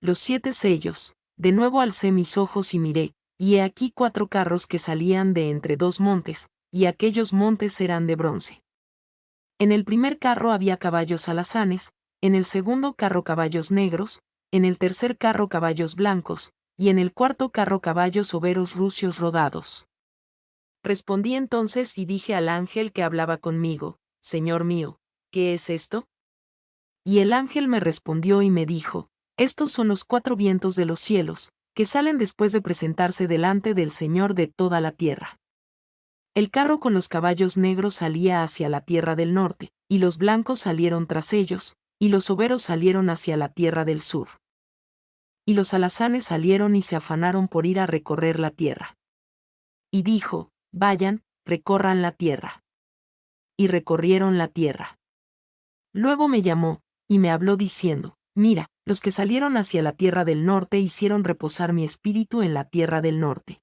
los 7 sellos. De nuevo alcé mis ojos y miré, y he aquí 4 carros que salían de entre 2 montes, y aquellos montes eran de bronce. En el primer carro había caballos alazanes, en el segundo carro caballos negros, en el tercer carro caballos blancos, y en el cuarto carro caballos overos rucios rodados. Respondí entonces y dije al ángel que hablaba conmigo, Señor mío, ¿qué es esto? Y el ángel me respondió y me dijo, estos son los 4 vientos de los cielos, que salen después de presentarse delante del Señor de toda la tierra. El carro con los caballos negros salía hacia la tierra del norte, y los blancos salieron tras ellos, y los overos salieron hacia la tierra del sur. Y los alazanes salieron y se afanaron por ir a recorrer la tierra. Y dijo, vayan, recorran la tierra. Y recorrieron la tierra. Luego me llamó, y me habló diciendo, mira, los que salieron hacia la tierra del norte hicieron reposar mi espíritu en la tierra del norte.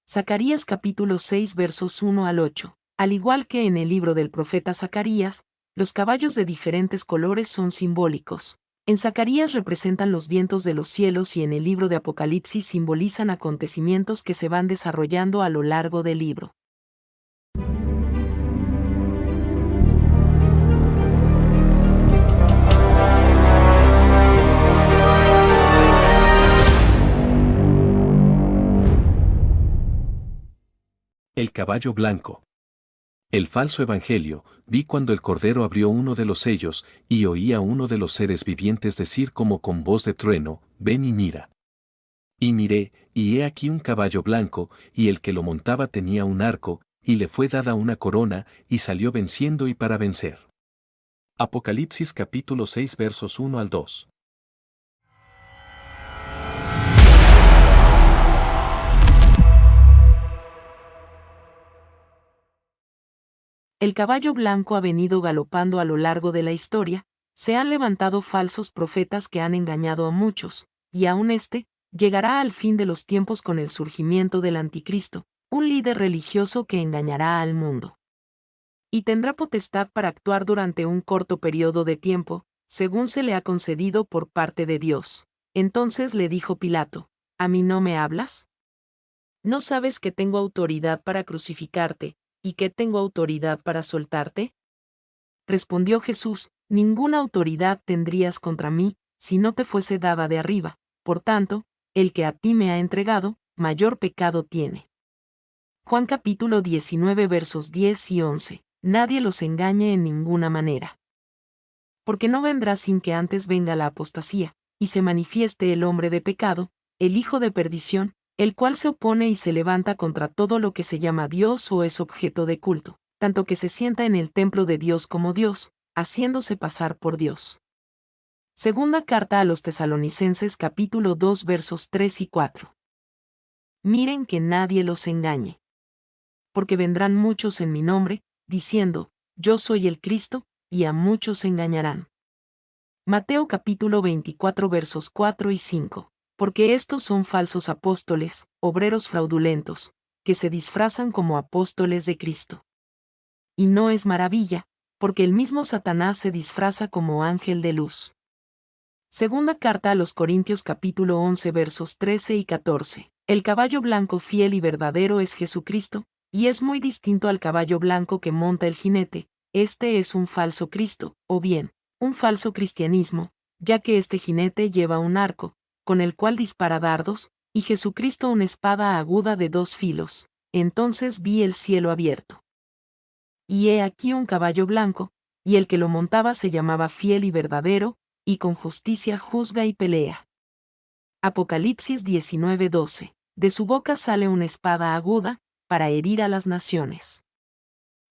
Zacarías capítulo 6 versos 1 al 8. Al igual que en el libro del profeta Zacarías, los caballos de diferentes colores son simbólicos. En Zacarías representan los vientos de los cielos y en el libro de Apocalipsis simbolizan acontecimientos que se van desarrollando a lo largo del libro. El caballo blanco. El falso evangelio, vi cuando el Cordero abrió uno de los sellos, y oí a uno de los seres vivientes decir como con voz de trueno, ven y mira. Y miré, y he aquí un caballo blanco, y el que lo montaba tenía un arco, y le fue dada una corona, y salió venciendo y para vencer. Apocalipsis capítulo 6 versos 1 al 2. El caballo blanco ha venido galopando a lo largo de la historia, se han levantado falsos profetas que han engañado a muchos, y aún llegará al fin de los tiempos con el surgimiento del anticristo, un líder religioso que engañará al mundo. Y tendrá potestad para actuar durante un corto periodo de tiempo, según se le ha concedido por parte de Dios. Entonces le dijo Pilato, ¿a mí no me hablas? ¿No sabes que tengo autoridad para crucificarte, y que tengo autoridad para soltarte? Respondió Jesús, ninguna autoridad tendrías contra mí, si no te fuese dada de arriba, por tanto, el que a ti me ha entregado, mayor pecado tiene. Juan capítulo 19 versos 10 y 11. Nadie los engañe en ninguna manera. Porque no vendrá sin que antes venga la apostasía, y se manifieste el hombre de pecado, el hijo de perdición, el cual se opone y se levanta contra todo lo que se llama Dios o es objeto de culto, tanto que se sienta en el templo de Dios como Dios, haciéndose pasar por Dios. Segunda carta a los Tesalonicenses capítulo 2 versos 3 y 4. Miren que nadie los engañe. Porque vendrán muchos en mi nombre, diciendo, yo soy el Cristo, y a muchos engañarán. Mateo capítulo 24 versos 4 y 5. Porque estos son falsos apóstoles, obreros fraudulentos, que se disfrazan como apóstoles de Cristo. Y no es maravilla, porque el mismo Satanás se disfraza como ángel de luz. Segunda carta a los Corintios capítulo 11 versos 13 y 14. El caballo blanco fiel y verdadero es Jesucristo, y es muy distinto al caballo blanco que monta el jinete, este es un falso Cristo, o bien, un falso cristianismo, ya que este jinete lleva un arco, con el cual dispara dardos, y Jesucristo una espada aguda de 2 filos. Entonces vi el cielo abierto. Y he aquí un caballo blanco, y el que lo montaba se llamaba Fiel y Verdadero, y con justicia juzga y pelea. Apocalipsis 19:12. De su boca sale una espada aguda, para herir a las naciones.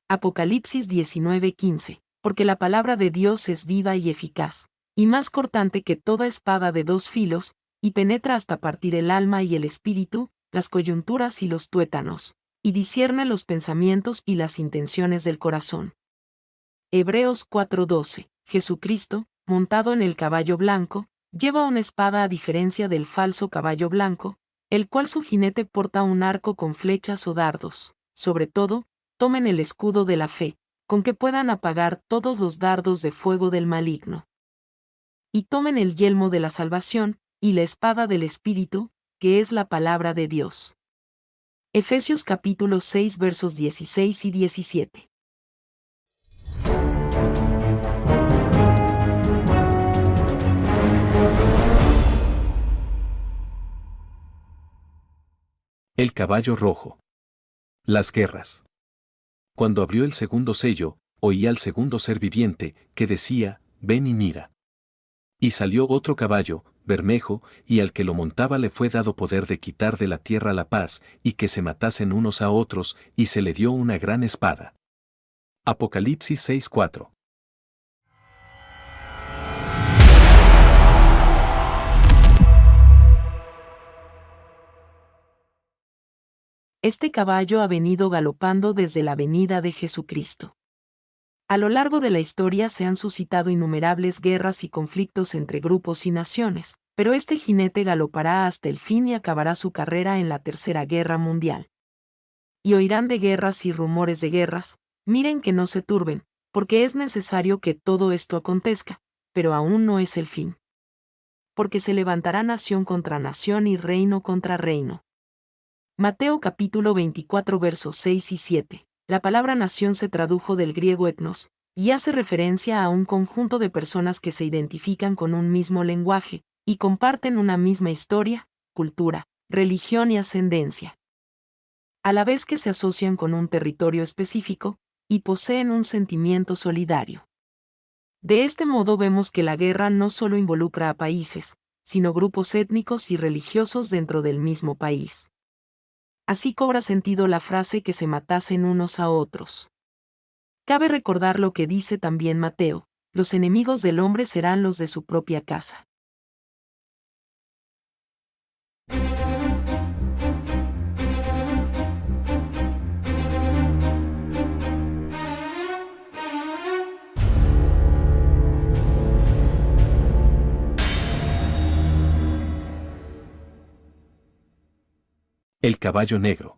Apocalipsis 19:15. Porque la palabra de Dios es viva y eficaz, y más cortante que toda espada de 2 filos, y penetra hasta partir el alma y el espíritu, las coyunturas y los tuétanos, y discierne los pensamientos y las intenciones del corazón. Hebreos 4:12. Jesucristo, montado en el caballo blanco, lleva una espada a diferencia del falso caballo blanco, el cual su jinete porta un arco con flechas o dardos. Sobre todo, tomen el escudo de la fe, con que puedan apagar todos los dardos de fuego del maligno. Y tomen el yelmo de la salvación, y la espada del Espíritu, que es la palabra de Dios. Efesios capítulo 6 versos 16 y 17. El caballo rojo. Las guerras. Cuando abrió el segundo sello, oí al segundo ser viviente, que decía, ven y mira. Y salió otro caballo, bermejo, y al que lo montaba le fue dado poder de quitar de la tierra la paz, y que se matasen unos a otros, y se le dio una gran espada. Apocalipsis 6:4. Este caballo ha venido galopando desde la venida de Jesucristo. A lo largo de la historia se han suscitado innumerables guerras y conflictos entre grupos y naciones, pero este jinete galopará hasta el fin y acabará su carrera en la Tercera Guerra Mundial. Y oirán de guerras y rumores de guerras, miren que no se turben, porque es necesario que todo esto acontezca, pero aún no es el fin. Porque se levantará nación contra nación y reino contra reino. Mateo capítulo 24 versos 6 y 7. La palabra nación se tradujo del griego etnos, y hace referencia a un conjunto de personas que se identifican con un mismo lenguaje, y comparten una misma historia, cultura, religión y ascendencia. A la vez que se asocian con un territorio específico, y poseen un sentimiento solidario. De este modo vemos que la guerra no solo involucra a países, sino grupos étnicos y religiosos dentro del mismo país. Así cobra sentido la frase que se matasen unos a otros. Cabe recordar lo que dice también Mateo, los enemigos del hombre serán los de su propia casa. El caballo negro.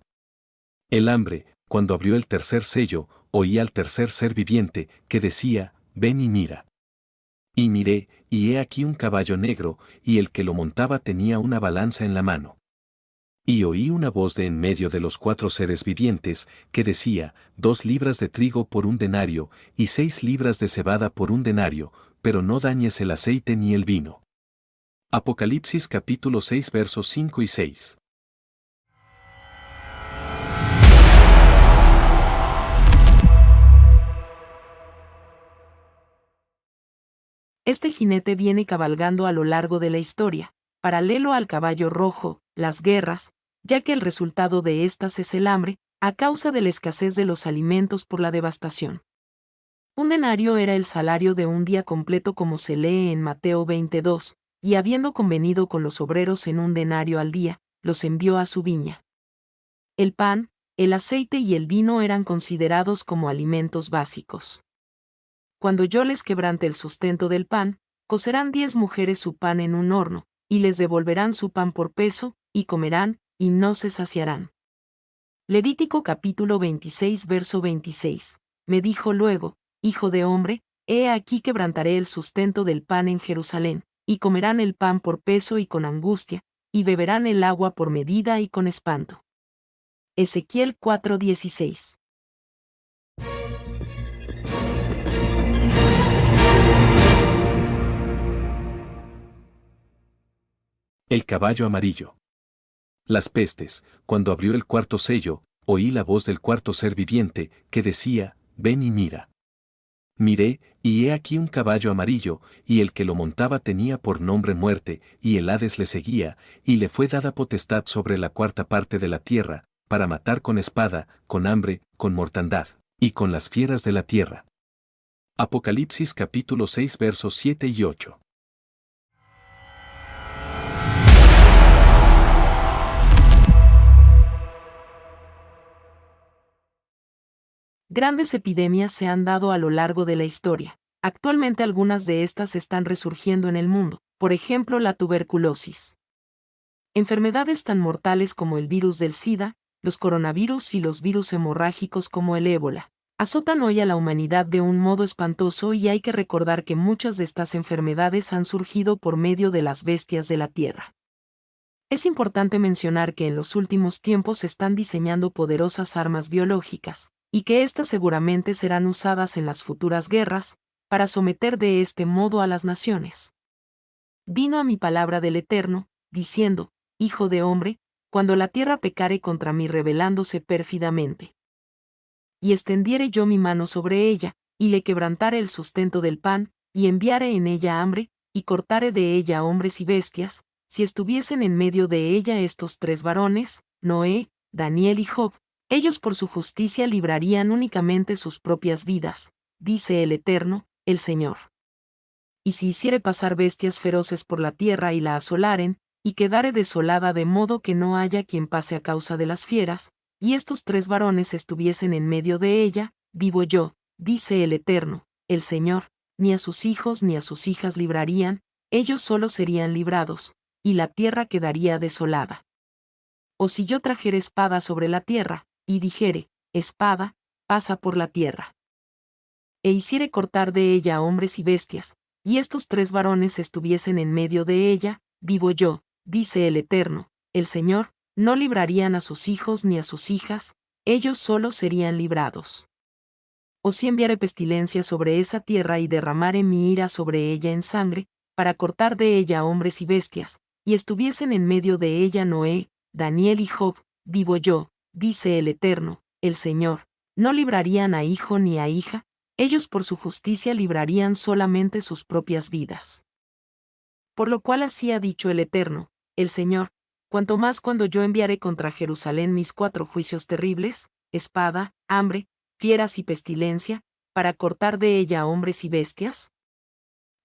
El hambre, cuando abrió el tercer sello, oí al tercer ser viviente, que decía, ven y mira. Y miré, y he aquí un caballo negro, y el que lo montaba tenía una balanza en la mano. Y oí una voz de en medio de los cuatro seres vivientes, que decía, 2 libras de trigo por 1 denario, y 6 libras de cebada por 1 denario, pero no dañes el aceite ni el vino. Apocalipsis capítulo 6 versos 5 y 6. Este jinete viene cabalgando a lo largo de la historia, paralelo al caballo rojo, las guerras, ya que el resultado de estas es el hambre, a causa de la escasez de los alimentos por la devastación. Un denario era el salario de un día completo como se lee en Mateo 22, y habiendo convenido con los obreros en un denario al día, los envió a su viña. El pan, el aceite y el vino eran considerados como alimentos básicos. Cuando yo les quebrante el sustento del pan, cocerán 10 mujeres su pan en un horno, y les devolverán su pan por peso, y comerán, y no se saciarán. Levítico capítulo 26 verso 26. Me dijo luego, hijo de hombre, he aquí quebrantaré el sustento del pan en Jerusalén, y comerán el pan por peso y con angustia, y beberán el agua por medida y con espanto. Ezequiel 4:16. El caballo amarillo. Las pestes, cuando abrió el cuarto sello, oí la voz del cuarto ser viviente, que decía, ven y mira. Miré, y he aquí un caballo amarillo, y el que lo montaba tenía por nombre Muerte, y el Hades le seguía, y le fue dada potestad sobre la cuarta parte de la tierra, para matar con espada, con hambre, con mortandad, y con las fieras de la tierra. Apocalipsis capítulo 6 versos 7 y 8. Grandes epidemias se han dado a lo largo de la historia. Actualmente algunas de estas están resurgiendo en el mundo, por ejemplo la tuberculosis. Enfermedades tan mortales como el virus del SIDA, los coronavirus y los virus hemorrágicos como el ébola, azotan hoy a la humanidad de un modo espantoso y hay que recordar que muchas de estas enfermedades han surgido por medio de las bestias de la tierra. Es importante mencionar que en los últimos tiempos se están diseñando poderosas armas biológicas, y que éstas seguramente serán usadas en las futuras guerras, para someter de este modo a las naciones. Vino a mi palabra del Eterno, diciendo, Hijo de hombre, cuando la tierra pecare contra mí rebelándose pérfidamente. Y extendiere yo mi mano sobre ella, y le quebrantare el sustento del pan, y enviare en ella hambre, y cortare de ella hombres y bestias, si estuviesen en medio de ella estos tres varones, Noé, Daniel y Job, ellos por su justicia librarían únicamente sus propias vidas, dice el Eterno, el Señor. Y si hiciere pasar bestias feroces por la tierra y la asolaren, y quedare desolada de modo que no haya quien pase a causa de las fieras, y estos tres varones estuviesen en medio de ella, vivo yo, dice el Eterno, el Señor, ni a sus hijos ni a sus hijas librarían, ellos solo serían librados, y la tierra quedaría desolada. O si yo trajere espada sobre la tierra, y dijere, espada, pasa por la tierra. E hiciere cortar de ella a hombres y bestias, y estos tres varones estuviesen en medio de ella, vivo yo, dice el Eterno, el Señor, no librarían a sus hijos ni a sus hijas, ellos solo serían librados. O si enviare pestilencia sobre esa tierra y derramare mi ira sobre ella en sangre, para cortar de ella hombres y bestias, y estuviesen en medio de ella Noé, Daniel y Job, vivo yo, dice el Eterno, el Señor, no librarían a hijo ni a hija, ellos por su justicia librarían solamente sus propias vidas. Por lo cual así ha dicho el Eterno, el Señor, cuanto más cuando yo enviaré contra Jerusalén mis 4 juicios terribles, espada, hambre, fieras y pestilencia, para cortar de ella hombres y bestias.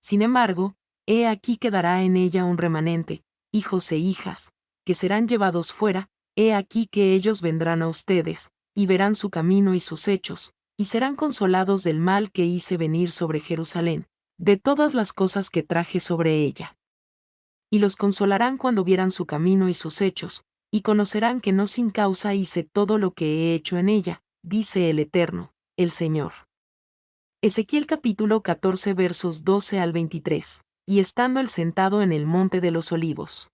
Sin embargo, he aquí quedará en ella un remanente, hijos e hijas, que serán llevados fuera, he aquí que ellos vendrán a ustedes, y verán su camino y sus hechos, y serán consolados del mal que hice venir sobre Jerusalén, de todas las cosas que traje sobre ella. Y los consolarán cuando vieran su camino y sus hechos, y conocerán que no sin causa hice todo lo que he hecho en ella, dice el Eterno, el Señor. Ezequiel capítulo 14 versos 12 al 23, y estando él sentado en el monte de los olivos.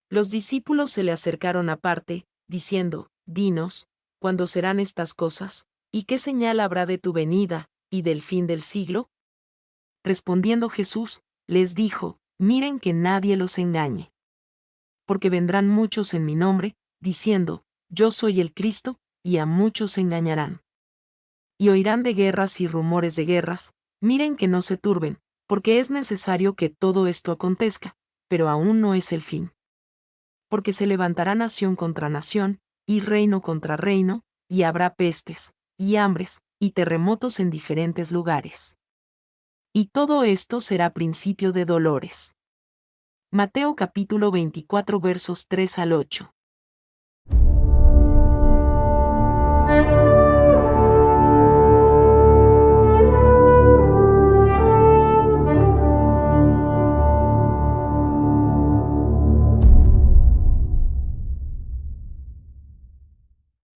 Los discípulos se le acercaron aparte, diciendo, Dinos, ¿cuándo serán estas cosas? ¿Y qué señal habrá de tu venida, y del fin del siglo? Respondiendo Jesús, les dijo, miren que nadie los engañe. Porque vendrán muchos en mi nombre, diciendo, yo soy el Cristo, y a muchos engañarán. Y oirán de guerras y rumores de guerras, miren que no se turben, porque es necesario que todo esto acontezca, pero aún no es el fin. Porque se levantará nación contra nación, y reino contra reino, y habrá pestes, y hambres, y terremotos en diferentes lugares. Y todo esto será principio de dolores. Mateo capítulo 24 versos 3 al 8.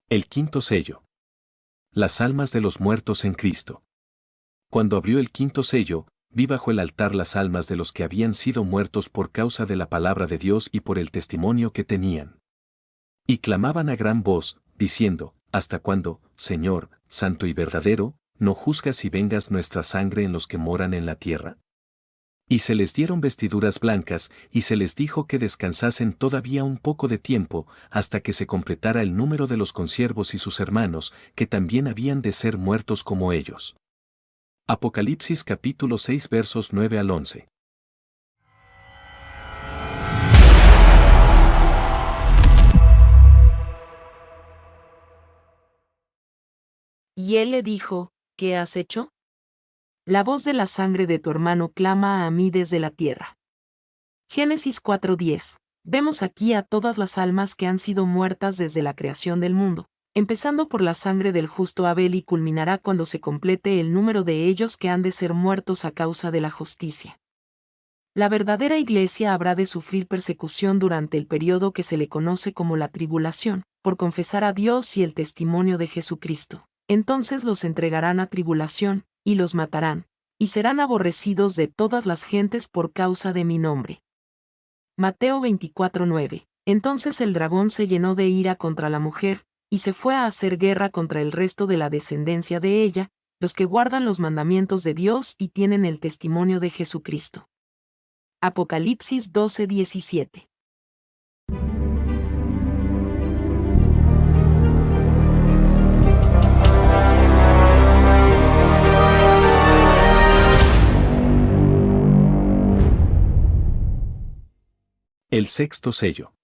El quinto sello. Las almas de los muertos en Cristo. Cuando abrió el quinto sello, vi bajo el altar las almas de los que habían sido muertos por causa de la palabra de Dios y por el testimonio que tenían. Y clamaban a gran voz, diciendo, ¿hasta cuándo, Señor, santo y verdadero, no juzgas y vengas nuestra sangre en los que moran en la tierra? Y se les dieron vestiduras blancas, y se les dijo que descansasen todavía un poco de tiempo, hasta que se completara el número de los consiervos y sus hermanos, que también habían de ser muertos como ellos. Apocalipsis capítulo 6 versos 9 al 11. Y él le dijo, ¿qué has hecho? La voz de la sangre de tu hermano clama a mí desde la tierra. Génesis 4:10. Vemos aquí a todas las almas que han sido muertas desde la creación del mundo, empezando por la sangre del justo Abel y culminará cuando se complete el número de ellos que han de ser muertos a causa de la justicia. La verdadera iglesia habrá de sufrir persecución durante el periodo que se le conoce como la tribulación, por confesar a Dios y el testimonio de Jesucristo. Entonces los entregarán a tribulación, y los matarán, y serán aborrecidos de todas las gentes por causa de mi nombre. Mateo 24:9. Entonces el dragón se llenó de ira contra la mujer, y se fue a hacer guerra contra el resto de la descendencia de ella, los que guardan los mandamientos de Dios y tienen el testimonio de Jesucristo. Apocalipsis 12:17. El sexto sello.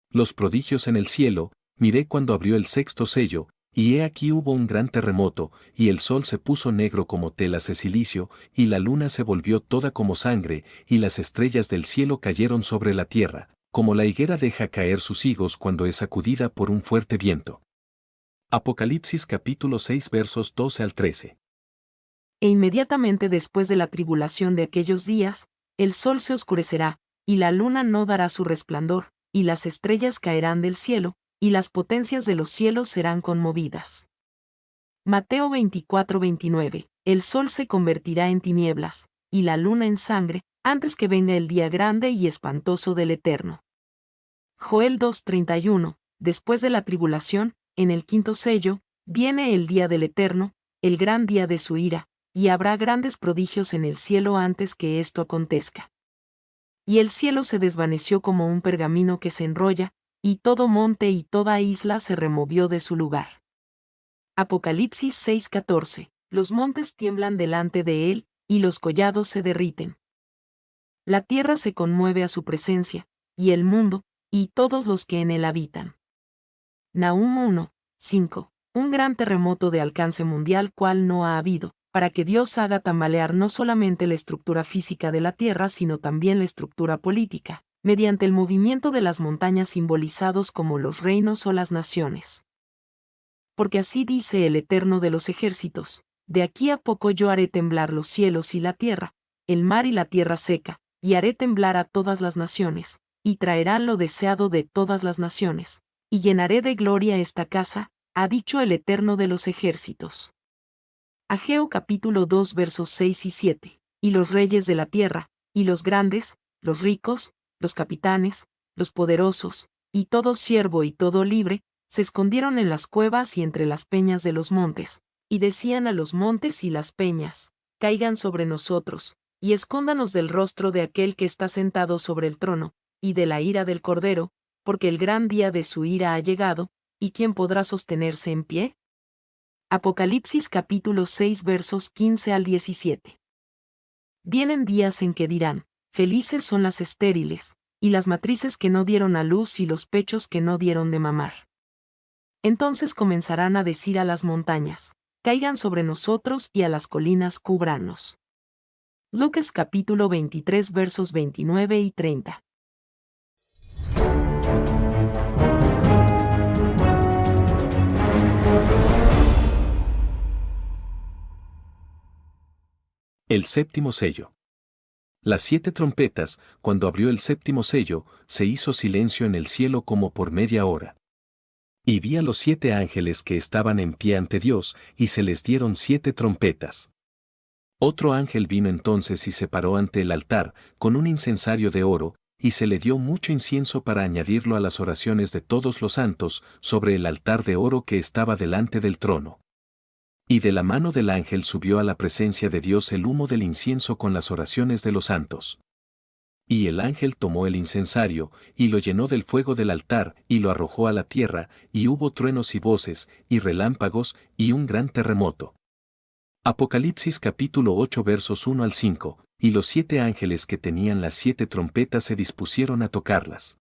Los prodigios en el cielo, miré cuando abrió el sexto sello, y he aquí hubo un gran terremoto, y el sol se puso negro como telas de silicio, y la luna se volvió toda como sangre, y las estrellas del cielo cayeron sobre la tierra, como la higuera deja caer sus higos cuando es sacudida por un fuerte viento. Apocalipsis capítulo 6 versos 12 al 13. E inmediatamente después de la tribulación de aquellos días, el sol se oscurecerá, y la luna no dará su resplandor, y las estrellas caerán del cielo, y las potencias de los cielos serán conmovidas. Mateo 24:29. El sol se convertirá en tinieblas, y la luna en sangre, antes que venga el día grande y espantoso del Eterno. Joel 2:31. Después de la tribulación, en el quinto sello, viene el día del Eterno, el gran día de su ira, y habrá grandes prodigios en el cielo antes que esto acontezca. Y el cielo se desvaneció como un pergamino que se enrolla, y todo monte y toda isla se removió de su lugar. Apocalipsis 6:14. Los montes tiemblan delante de él, y los collados se derriten. La tierra se conmueve a su presencia, y el mundo, y todos los que en él habitan. Nahum 1:5. Un gran terremoto de alcance mundial cual no ha habido, para que Dios haga tambalear no solamente la estructura física de la tierra sino también la estructura política, mediante el movimiento de las montañas simbolizados como los reinos o las naciones. Porque así dice el Eterno de los ejércitos, de aquí a poco yo haré temblar los cielos y la tierra, el mar y la tierra seca, y haré temblar a todas las naciones, y traerán lo deseado de todas las naciones, y llenaré de gloria esta casa, ha dicho el Eterno de los ejércitos. Ageo capítulo 2 versos 6 y 7. Y los reyes de la tierra, y los grandes, los ricos, los capitanes, los poderosos, y todo siervo y todo libre, se escondieron en las cuevas y entre las peñas de los montes, y decían a los montes y las peñas, caigan sobre nosotros, y escóndanos del rostro de aquel que está sentado sobre el trono, y de la ira del Cordero, porque el gran día de su ira ha llegado, ¿y quién podrá sostenerse en pie? Apocalipsis capítulo 6 versos 15 al 17. Vienen días en que dirán, felices son las estériles, y las matrices que no dieron a luz y los pechos que no dieron de mamar. Entonces comenzarán a decir a las montañas, caigan sobre nosotros y a las colinas cúbranos. Lucas capítulo 23 versos 29 y 30. El séptimo sello. Las 7 trompetas, cuando abrió el séptimo sello, se hizo silencio en el cielo como por media hora. Y vi a los 7 ángeles que estaban en pie ante Dios, y se les dieron 7 trompetas. Otro ángel vino entonces y se paró ante el altar, con un incensario de oro, y se le dio mucho incienso para añadirlo a las oraciones de todos los santos, sobre el altar de oro que estaba delante del trono. Y de la mano del ángel subió a la presencia de Dios el humo del incienso con las oraciones de los santos. Y el ángel tomó el incensario, y lo llenó del fuego del altar, y lo arrojó a la tierra, y hubo truenos y voces, y relámpagos, y un gran terremoto. Apocalipsis capítulo 8 versos 1 al 5, y los 7 ángeles que tenían las 7 trompetas se dispusieron a tocarlas.